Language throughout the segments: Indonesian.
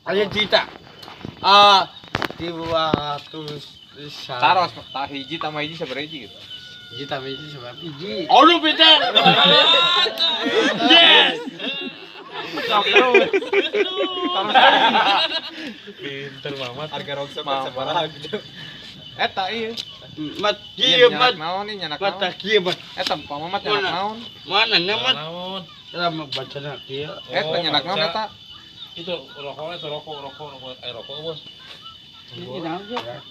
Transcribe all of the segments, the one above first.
Ayo cita. 200 Taros, tak hiji tambah hiji seberapa hiji gitu. Hiji tambah hiji sebab hiji. Aduh pinter. Yes. Pinter Mamat. Harga rokset seberapa gitu. Eta iya. Mat kieu mat. Naon nih nyanak Mat naon. kieu mat. Eta pamamat nyanak naon. Mana nya mat? Naon? Kita mau baca nak kieu. Eta nyanak naon eta. Itu rokok, Bos. Ini naon ya?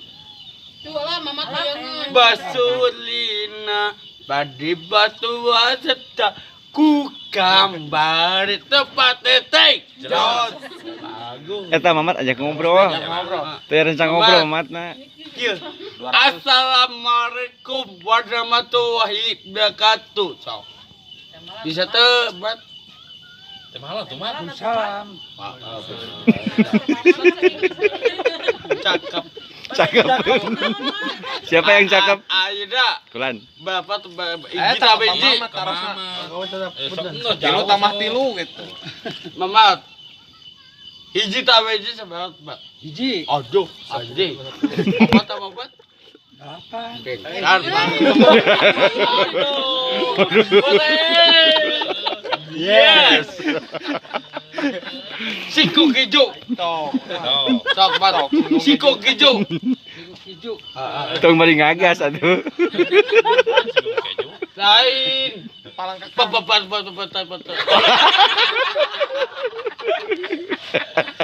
Jualan mamat bayangan. Basulina badi batu waseta ku gambar tempat tetek. Jos. Bagus. Eta Mamat ajak ngobrol. Teu rencana ngobrol Mamatna. Kieu. Assalamualaikum warahmatullahi wabarakatuh. Sok. Bisa teu, Mat? Teh mahal tuh, Mat. Salam. Cakep. Cakep. Siapa yang cakep? Aida. Kulan. Bapak tuh Eta hiji tambah hiji. pamamat tarosna. Sok Tilu tambah tilu gitu. Mamat. Hiji tambah hiji seberapa, Mbak? Hiji. Aduh, anjing. Obat apa obat? Apa? Bentar, Bang. Aduh. Yes. Siku hijau. Tok. Sok, Mat. Siku hijau. Hijau. Tong bari ngagas atuh. Lain. Palang kaki.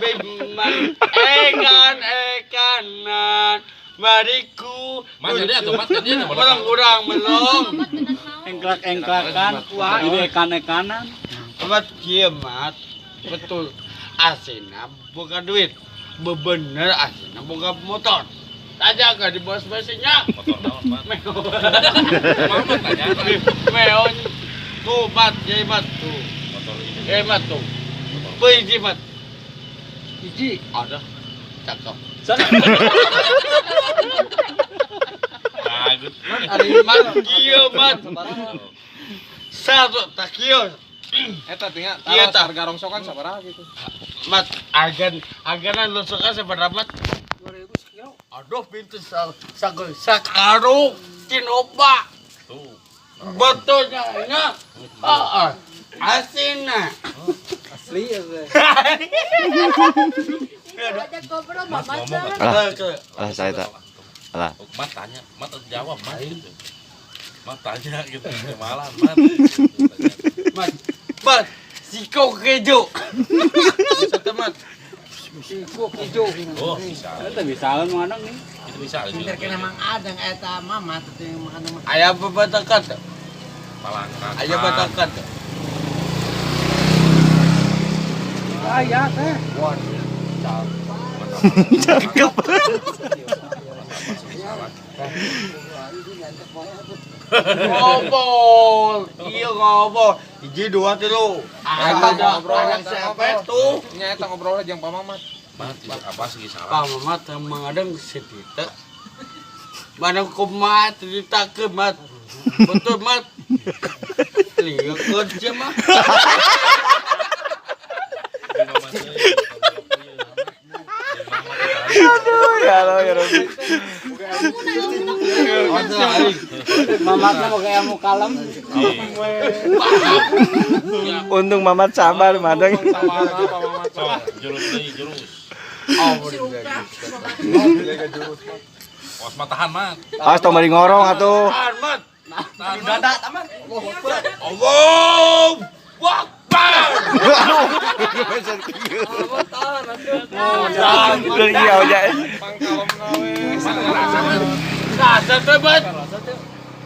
Beman ekanan mariku Mat jadi atuh, Mat kan dia kurang melong Engklak-engklakan. Wah, ini ekan-ekanan. Mat kiamat betul asina bukan duit bebener asina bukan motor aja gak di bos basinya motor naon, Mat? Mamat tanya meon tuh mat jadi mat tuh Motor ini. mat tuh biji mat Hiji. ada cakep Bagus. mat kiamat satu tak kios Eta tinggal Iya, taros tah. harga rongsokan sabaraha gitu. mat aganan lu suka seberapa mat 2000 sekilo aduh pintu sakaro cinoba Tuh. betulnya asina Asli ya, Be. Ajak ngobrol mamat. Ngomong Alah saya tak. Alah. Mat tanya, Mat jawab, Mat gitu. Mat tanya gitu, malah Mat. mat siko kejo satu mat Siku hijau. Oh, bisa. Eta bisaeun manang nih. Itu bisa. Pinter kena mang adang eta mamat teh makan mah. ayah bebatakan Palangkat. ayah batakan Aya teh. Cakep. ngobrol iya ngobrol hiji dua tilu ada anak siapa tuh Nya eta ngobrol aja jeung pamamat. Mat, apa sih salah? Pak Mamat emang ada sedita mana kumat cerita ke mat betul mat lihat kerja mah Ya Allah ya Rabbi. Mamatna mau kayak mau kalem. Untung Mamat sabar madeng. Jurus nih, jurus. Pos matahan, Mat. Awas tong bari ngorong atuh. mat Dada taman. Allah Akbar Iya aja. Pangkalem gawe. rasa tebat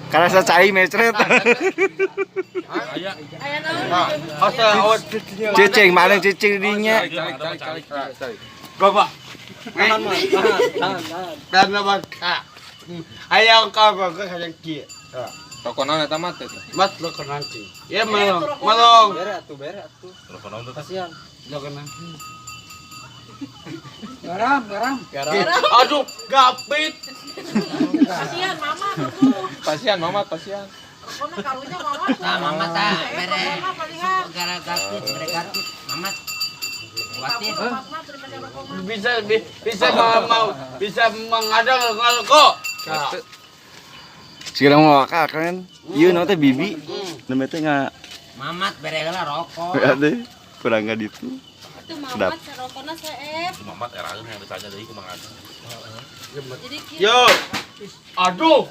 Karena saya cai mesret. Aya. Aya naon? asa awas Cicing maling cicing dinya. bapak Tahan, Mas. Tahan. dan lebat ayang kau bagus ayang kia Toko naon eta mat eta? mat lo ke nanti ya melong Bere atuh. Telepon naon tuh? Kasihan. lo ke nanti Garam. aduh gapit Kasihan mama tuh. Pasian mamat, pasian. Pokoknya karunya mamat. Nah, mamat tah Mere. mere gara gartit, mere gartit, mamat. Kuatin. Mamat bisa mengadang ngalko. Sekarang mau akak kan? Iya nanti bibi. Namanya teh nggak Mamat berelah rokok. ada kurang nggak itu. Itu mamat sarokona seef. Mamat eraeun yang ditanya deui kumaha. Jadi Yo. Aduh.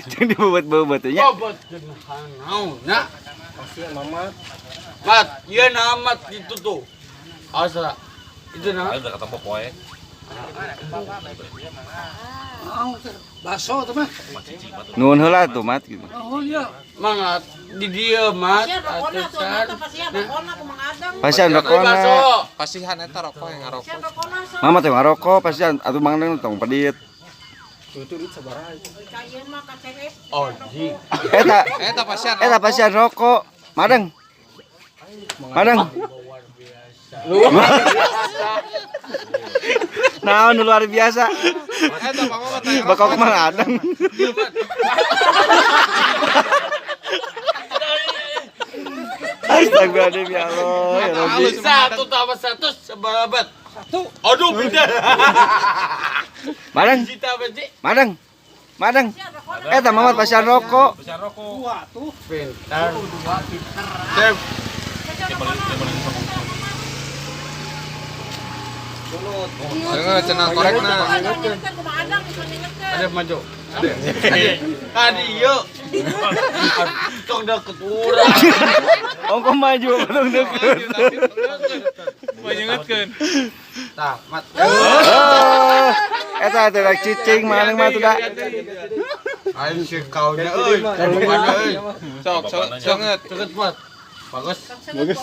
Jangan dibuat-buatnya. Bobot jenhanau na. Mat, ieu namat itu tuh. Asa. Itu na. Ayo udah ketemu poe. Baso tuh mah. Cici mah tuh. Nuhun heula tuh mat gitu. Oh iya. Mangat di dieu mat. Pasian rokona tuh mata pasian rokona ku mangadang. Pasian rokona. Pasihan eta rokok yang ngarokok. Pasian rokona so. Mama teh ngarokok pasian atuh mangdeng tong pedit. Kaya mah ka CF. Oh, ji. Eta pasihan. Eta pasian rokok. Madeng. Madeng. Naon luar biasa. Eta mama teh. Bakal kemana adang. Astagfirullahaladzim ya Allah ya Rabbi. Satu tambah satu sebarabat. Aduh, beda. Madeng, Cita apa sih? madeng. Madeng. Eta mamat pasian rokok. Bisa rokok. Pintar. Chef. Dengar cenah korekna. Ada maju. Ada. Tadi yuk. Tong deket urang. Ongko maju potong deket. Panjengetkeun. Tah, mat. Oh, eta teh rek cicing maneng mah tuh da. Ayo si kau nya euy. Mana euy? Sok sangat. Deket mat. Bagus.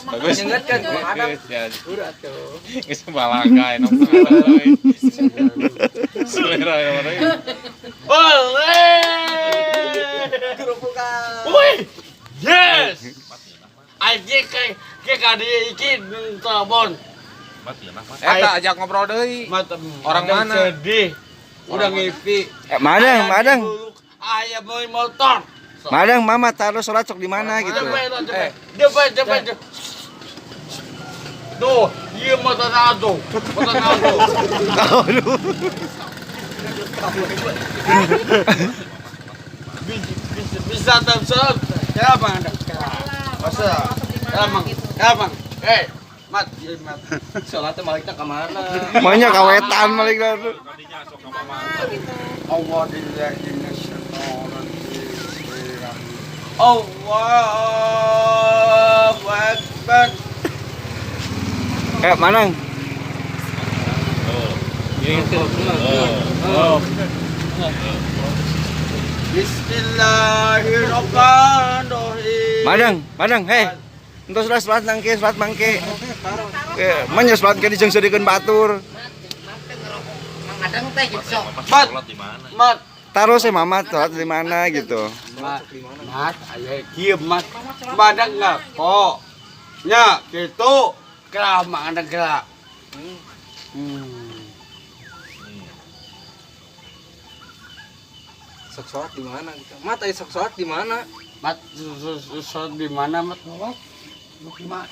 Bagus. Nyengetkeun ada. Udah tuh. Geus balangkai nong euy. Selera ya mana. Boleh. Wih. Yes. Aja kayak kadi iki telepon. Mati enak mah. Eta ajak ngobrol deui. Orang mana? Sedih. Udah ngipi. Madeng, madeng. Ayah mau motor. Madeng mama taruh sholat sok di mana gitu. Cepat. Tuh, iya motor nado. Motor nado. Bisa tersot. Kenapa anda? Masa? Emang. Mat. Sholatnya maliknya kemana? Maunya kawetan malik dah. Tadinya sok ka mama. Allah Allahu Akbar. Manang. Bismillahirrahmanirrahim. Madeng, hei. Entos sholat nangke, sholat mangke. Manya sholat ke dijeng sedikeun batur. Mangadang teh gitu sok. Mat. Sholat di mana? Mat. Taruh saya mama sholat di mana gitu. Mat, ayo kieu mat. Badak enggak kok. Nya gitu. Kerah mah ada gerak. Sok sholat di mana gitu? Mat, ayo sok sholat di mana? Mat, sholat di mana mat?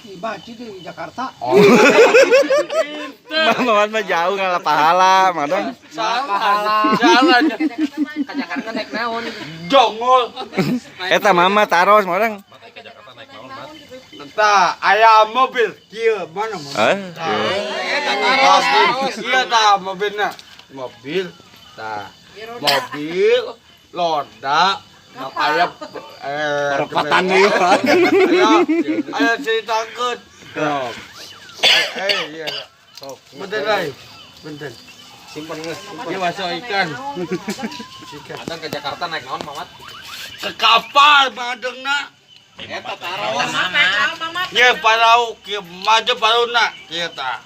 Ibaci di Jakarta. Oh. Mama mah jauh ngalah pahala, madeng. Salah. Ke Jakarta naik naon? Jongol. Eta mama taruh madeng. Mati ke Jakarta naik naon, Mat? Entah, aya mobil. Kieu mana mobil? Iya tah mobilnya. Mobil. Tah. Mobil loda aya Perempatan deui. Aya ceritakeun. Iya. Sok. Bentar lai. Bentar. Simpen geus. Ieu masuk ikan. Ada ke Jakarta naik naon Mamat? Ke kapal madengna. Eta taruh. Ieu parau kieu maju parauna kieu tah.